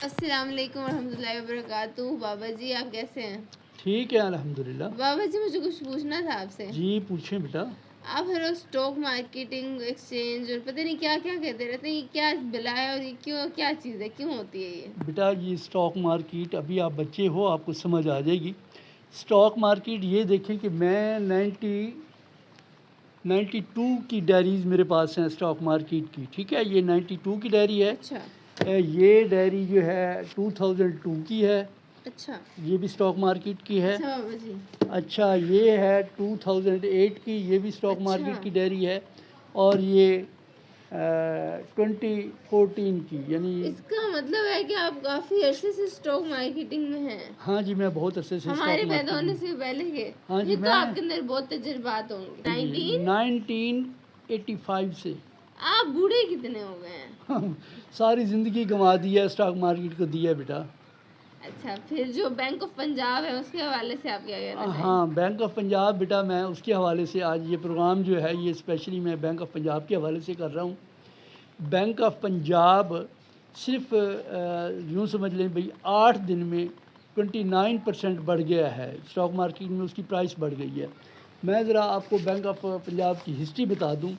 السلام علیکم ورحمۃ اللہ وبرکاتہ۔ بابا جی آپ کیسے ہیں؟ ٹھیک ہے الحمدللہ۔ بابا جی مجھے کچھ پوچھنا تھا آپ سے۔ جی پوچھیں بیٹا۔ آپ ہر روز اسٹاک مارکیٹنگ ایکسچینج اور پتہ نہیں کیا کیا کہتے رہتے ہیں، یہ کیا بلا ہے اور یہ کیا چیز ہے، کیوں ہوتی ہے یہ؟ بیٹا یہ اسٹاک مارکیٹ، ابھی آپ بچے ہو آپ کو سمجھ آ جائے گی۔ اسٹاک مارکیٹ یہ دیکھیں کہ میں 92 کی ڈائریز میرے پاس ہیں اسٹاک مارکیٹ کی، ٹھیک ہے، یہ 92 کی ڈائری ہے۔ اچھا یہ ڈائری جو ہے 2002 کی ہے، اچھا یہ بھی اسٹاک مارکیٹ کی ہے۔ اچھا بابا جی اچھا یہ ہے 2008 کی، یہ بھی اسٹاک اچھا مارکیٹ کی ڈائری ہے۔ اور یہ 2014 کی، یعنی اس کا مطلب ہے کہ آپ کافی عرصے سے اسٹاک مارکیٹنگ میں ہیں۔ ہاں جی میں بہت عرصے سے ہمارے اسٹاک پیدا مارکیٹ ہونے میں، سے پہلے کے، ہاں جی پھر تو آپ کے اندر بہت تجربات ہوں گے۔ 1985 سے آپ بوڑھے کتنے ہو گئے ہیں؟ ساری زندگی گنوا دی ہے اسٹاک مارکیٹ کو دیا بیٹا۔ اچھا پھر جو بینک آف پنجاب ہے اس کے حوالے سے آپ کیا کہنا چاہیں؟ ہاں بینک آف پنجاب بیٹا، میں اس کے حوالے سے آج یہ پروگرام جو ہے یہ اسپیشلی میں بینک آف پنجاب کے حوالے سے کر رہا ہوں۔ بینک آف پنجاب صرف یوں سمجھ لیں بھئی 8 دن میں 29% بڑھ گیا ہے، اسٹاک مارکیٹ میں اس کی پرائس بڑھ گئی ہے۔ میں ذرا آپ کو بینک آف پنجاب کی ہسٹری بتا دوں۔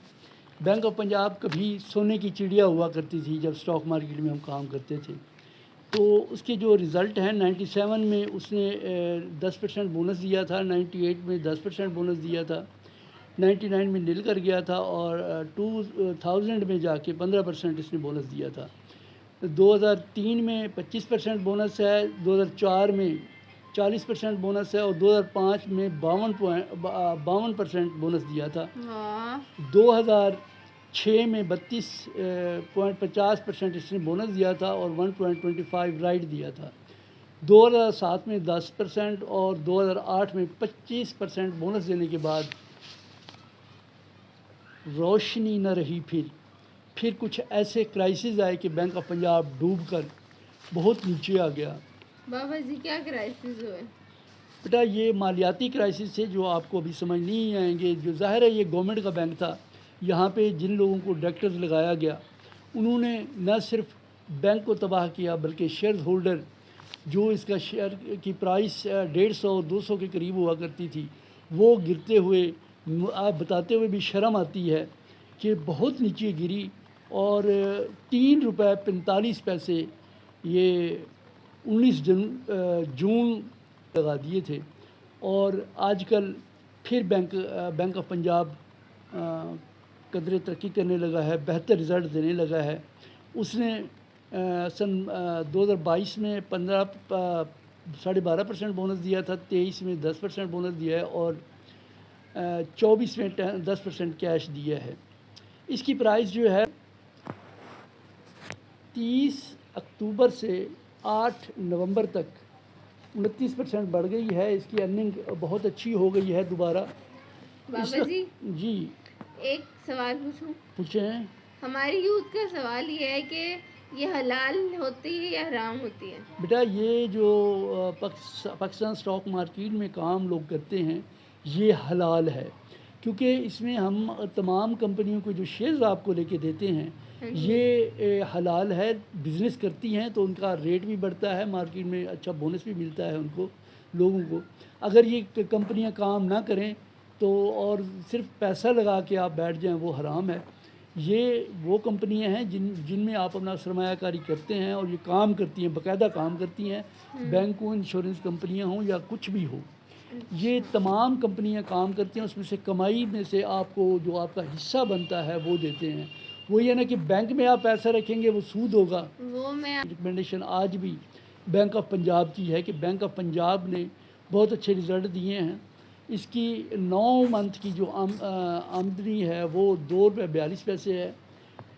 بینک آف پنجاب کبھی سونے کی چڑیا ہوا کرتی تھی جب اسٹاک مارکیٹ میں ہم کام کرتے تھے، تو اس کے جو رزلٹ ہیں 97 میں اس نے 10% بونس دیا تھا، 98 میں 10% بونس دیا تھا، 99 میں نل کر گیا تھا، اور 2000 میں جا کے 15% اس نے بونس دیا تھا۔ 2003 میں 25% بونس ہے، 2004 میں 40% بونس ہے، اور 2005 میں 52% بونس دیا تھا۔ 2006 میں 32.50% اس نے بونس دیا تھا اور 1.25 رائٹ دیا تھا۔ 2007 میں 10% اور 2008 میں 25% بونس دینے کے بعد روشنی نہ رہی۔ پھر کچھ ایسے کرائسز آئے کہ بینک آف پنجاب ڈوب کر بہت نیچے آ گیا۔ بابا جی کیا کرائسس ہوئے؟ بیٹا یہ مالیاتی کرائسس تھے جو آپ کو ابھی سمجھ نہیں آئیں گے، جو ظاہر ہے یہ گورنمنٹ کا بینک تھا۔ یہاں پہ جن لوگوں کو ڈائریکٹرز لگایا گیا انہوں نے نہ صرف بینک کو تباہ کیا بلکہ شیئر ہولڈر، جو اس کا شیئر کی پرائس 150-200 کے قریب ہوا کرتی تھی، وہ گرتے ہوئے آپ بتاتے ہوئے بھی شرم آتی ہے کہ بہت نیچے گری، اور 3.45 یہ 19 جون لگا دیے تھے۔ اور آج کل پھر بینک آف پنجاب قدرے ترقی کرنے لگا ہے، بہتر رزلٹ دینے لگا ہے۔ اس نے سن 2022 میں 12.5% بونس دیا تھا، 23 میں 10% بونس دیا ہے، اور 24 میں 10% کیش دیا ہے۔ اس کی پرائس جو ہے 30 اکتوبر سے 8 نومبر تک 29% بڑھ گئی ہے۔ اس کی ارننگ بہت اچھی ہو گئی ہے دوبارہ۔ بابا جی جی ایک سوال پوچھوں؟ پوچھیں۔ ہماری یوتھ کا سوال یہ ہے کہ یہ حلال ہوتی ہے یا حرام ہوتی ہے؟ بیٹا یہ جو پاکستان اسٹاک مارکیٹ میں کام لوگ کرتے ہیں یہ حلال ہے، کیونکہ اس میں ہم تمام کمپنیوں کو جو شیئرز آپ کو لے کے دیتے ہیں یہ حلال ہے، بزنس کرتی ہیں تو ان کا ریٹ بھی بڑھتا ہے، مارکیٹ میں اچھا بونس بھی ملتا ہے ان کو، لوگوں کو۔ اگر یہ کمپنیاں کام نہ کریں تو اور صرف پیسہ لگا کے آپ بیٹھ جائیں وہ حرام ہے۔ یہ وہ کمپنیاں ہیں جن میں آپ اپنا سرمایہ کاری کرتے ہیں اور یہ کام کرتی ہیں، باقاعدہ کام کرتی ہیں، بینک ہوں، انشورنس کمپنیاں ہوں یا کچھ بھی ہو، یہ تمام کمپنیاں کام کرتی ہیں، اس میں سے کمائی میں سے آپ کو جو آپ کا حصہ بنتا ہے وہ دیتے ہیں۔ وہ یہ نا کہ بینک میں آپ پیسہ رکھیں گے وہ سود ہوگا۔ وہ میں ریکمنڈیشن آج بھی بینک آف پنجاب کی ہے کہ بینک آف پنجاب نے بہت اچھے رزلٹ دیے ہیں۔ اس کی 9 منتھ کی جو آمدنی ہے وہ ₹2.42 ہے،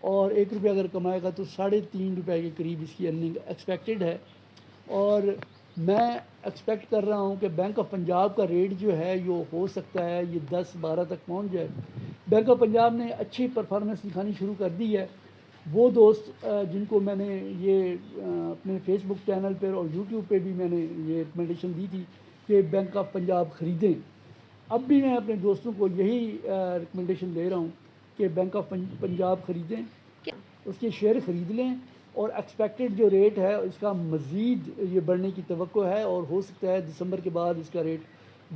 اور ₹1 اگر کمائے گا تو ₹3.5 کے قریب اس کی ارننگ ایکسپیکٹڈ ہے۔ اور میں ایکسپیکٹ کر رہا ہوں کہ بینک آف پنجاب کا ریٹ جو ہے یہ ہو سکتا ہے یہ 10-12 تک پہنچ جائے۔ بینک آف پنجاب نے اچھی پرفارمنس دکھانی شروع کر دی ہے۔ وہ دوست جن کو میں نے یہ اپنے فیس بک چینل پر اور یوٹیوب پہ بھی میں نے یہ ریکمنڈیشن دی تھی کہ بینک آف پنجاب خریدیں، اب بھی میں اپنے دوستوں کو یہی ریکمنڈیشن دے رہا ہوں کہ بینک آف پنجاب خریدیں، اس کے شیئر خرید لیں، اور ایکسپیکٹڈ جو ریٹ ہے اس کا مزید یہ بڑھنے کی توقع ہے، اور ہو سکتا ہے دسمبر کے بعد اس کا ریٹ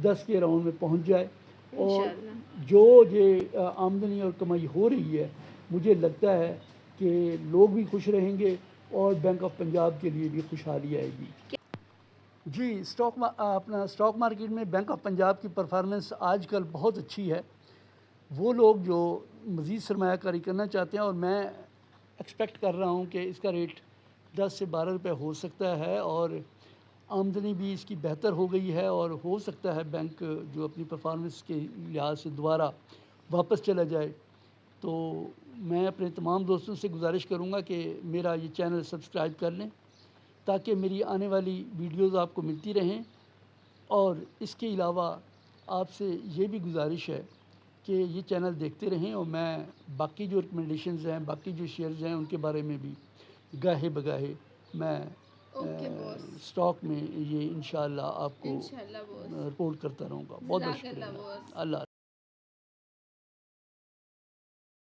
10 کے اراؤنڈ میں پہنچ جائے۔ اور انشاءاللہ۔ جو یہ آمدنی اور کمائی ہو رہی ہے، مجھے لگتا ہے کہ لوگ بھی خوش رہیں گے اور بینک آف پنجاب کے لیے بھی خوشحالی آئے گی۔ جی، اپنا اسٹاک مارکیٹ میں بینک آف پنجاب کی پرفارمنس آج کل بہت اچھی ہے۔ وہ لوگ جو مزید سرمایہ کاری کرنا چاہتے ہیں، اور میں ایکسپیکٹ کر رہا ہوں کہ اس کا ریٹ 10 سے 12 روپے ہو سکتا ہے، اور آمدنی بھی اس کی بہتر ہو گئی ہے، اور ہو سکتا ہے بینک جو اپنی پرفارمنس کے لحاظ سے دوبارہ واپس چلا جائے۔ تو میں اپنے تمام دوستوں سے گزارش کروں گا کہ میرا یہ چینل سبسکرائب کر لیں تاکہ میری آنے والی ویڈیوز آپ کو ملتی رہیں۔ اور اس کے علاوہ آپ سے یہ بھی گزارش ہے کہ یہ چینل دیکھتے رہیں، اور میں باقی جو ریکمنڈیشنز ہیں، باقی جو شیئرز ہیں، ان کے بارے میں بھی گاہے بگاہے میں اوکے باس، اسٹاک میں یہ انشاءاللہ آپ کو انشاءاللہ باس، رپورٹ کرتا رہوں گا۔ بہت بہت جزاک اللہ شکریہ۔ باس۔ اللہ